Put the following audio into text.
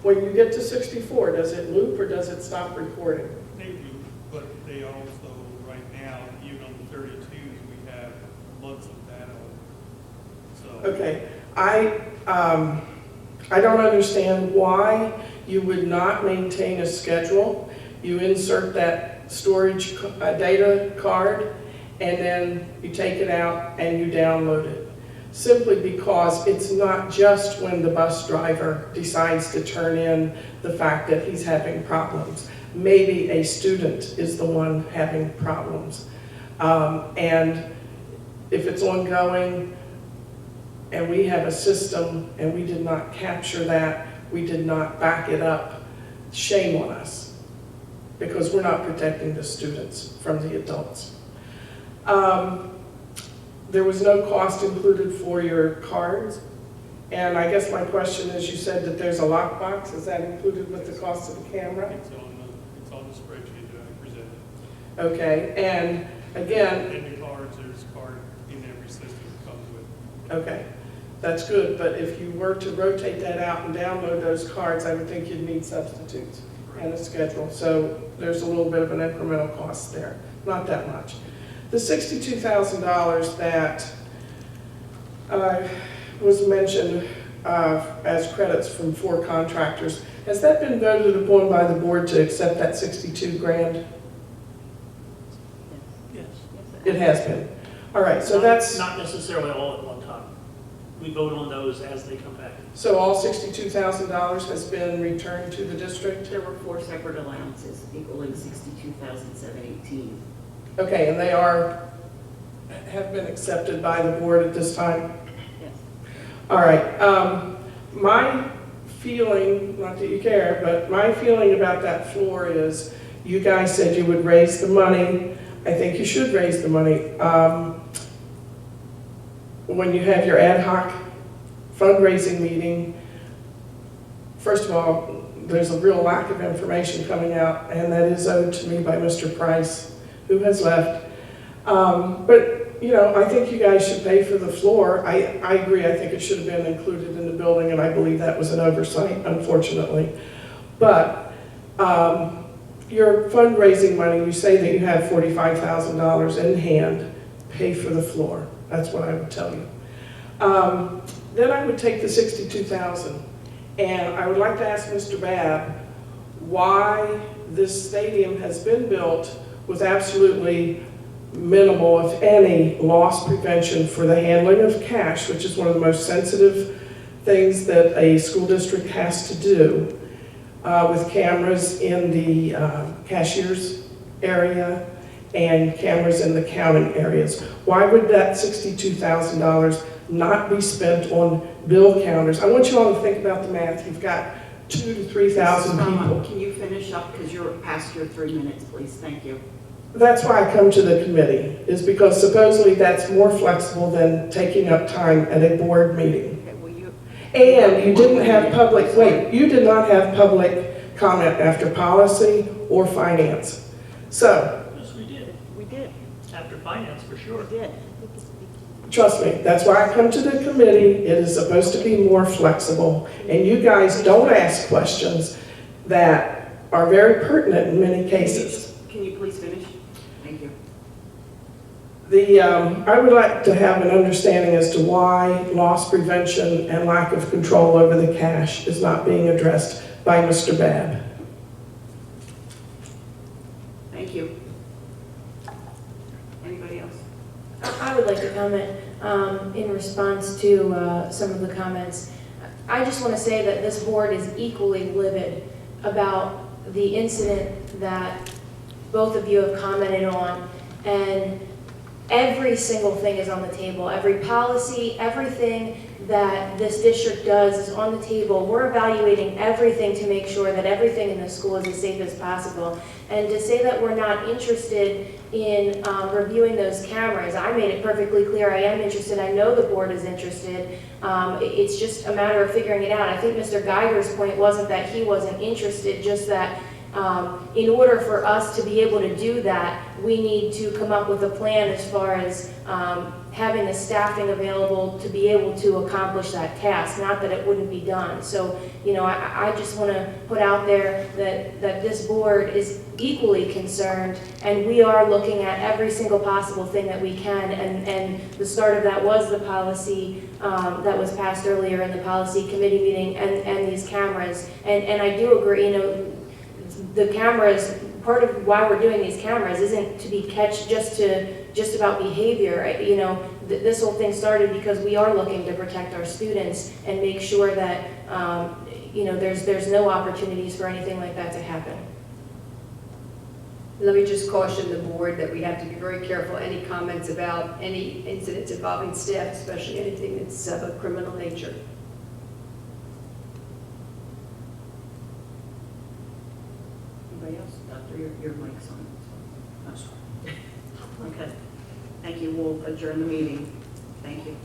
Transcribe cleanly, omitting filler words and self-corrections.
When you get to 64, does it loop or does it stop recording? They do, but they also, right now, even on the 32s, we have months of data. So. Okay, I don't understand why you would not maintain a schedule. You insert that storage data card, and then you take it out and you download it. Simply because it's not just when the bus driver decides to turn in the fact that he's having problems. Maybe a student is the one having problems. And if it's ongoing and we have a system and we did not capture that, we did not back it up, shame on us, because we're not protecting the students from the adults. There was no cost included for your cards. And I guess my question is, you said that there's a lockbox. Is that included with the cost of the camera? It's on the spreadsheet that I presented. Okay, and again... In the cards, there's a card in every system that comes with it. Okay, that's good, but if you were to rotate that out and download those cards, I would think you'd need substitutes and a schedule. So there's a little bit of an incremental cost there, not that much. The $62,000 that was mentioned as credits from 4 contractors, has that been voted upon by the board to accept that 62 grand? Yes. It has been. All right, so that's... Not necessarily all at one time. We vote on those as they come back. So all $62,000 has been returned to the district? There were 4 separate allowances equaling $62,718. Okay, and they have been accepted by the board at this time? Yes. All right, my feeling, not that you care, but my feeling about that floor is you guys said you would raise the money. I think you should raise the money. When you have your ad hoc fundraising meeting, first of all, there's a real lack of information coming out, and that is owed to me by Mr. Price, who has left. But, you know, I think you guys should pay for the floor. I agree, I think it should have been included in the building, and I believe that was an oversight, unfortunately. But your fundraising money, you say that you have $45,000 in hand, pay for the floor. That's what I would tell you. Then I would take the $62,000, and I would like to ask Mr. Babb why this stadium has been built with absolutely minimal, if any, loss prevention for the handling of cash, which is one of the most sensitive things that a school district has to do, with cameras in the cashier's area and cameras in the counting areas. Why would that $62,000 not be spent on bill counters? I want you all to think about the math. You've got 2,000 to 3,000 people. Can you finish up, because you're past your 3 minutes, please? Thank you. That's why I come to the committee, is because supposedly that's more flexible than taking up time at a board meeting. Okay, well, And you didn't have public, wait, you did not have public comment after policy or finance. So, Yes, we did. we did. After finance, for sure. We did. trust me, that's why I come to the committee. It is supposed to be more flexible. And you guys don't ask questions that are very pertinent in many cases. Can you please finish? Thank you. I would like to have an understanding as to why loss prevention and lack of control over the cash is not being addressed by Mr. Babb. Thank you. Anybody else? I would like to comment in response to some of the comments. I just want to say that this board is equally livid about the incident that both of you have commented on, and every single thing is on the table. Every policy, everything that this district does is on the table. We're evaluating everything to make sure that everything in the school is as safe as possible. And to say that we're not interested in reviewing those cameras, I made it perfectly clear I am interested. I know the board is interested. It's just a matter of figuring it out. I think Mr. Geiger's point wasn't that he wasn't interested, just that In order for us to be able to do that, we need to come up with a plan as far as having the staffing available to be able to accomplish that task, not that it wouldn't be done. So, you know, I just want to put out there that this board is equally concerned, and we are looking at every single possible thing that we can, and the start of that was the policy that was passed earlier in the policy committee meeting, and these cameras. And I do agree, you know, the cameras, part of why we're doing these cameras isn't to be just about behavior. You know, this whole thing started because we are looking to protect our students and make sure that, you know, there's no opportunities for anything like that to happen. Let me just caution the board that we have to be very careful. Any comments about any incidents involving staff, especially anything that's of a criminal nature. Anybody else? Doctor, your mic's on. I'm sorry. Okay. Thank you. We'll adjourn the meeting. Thank you.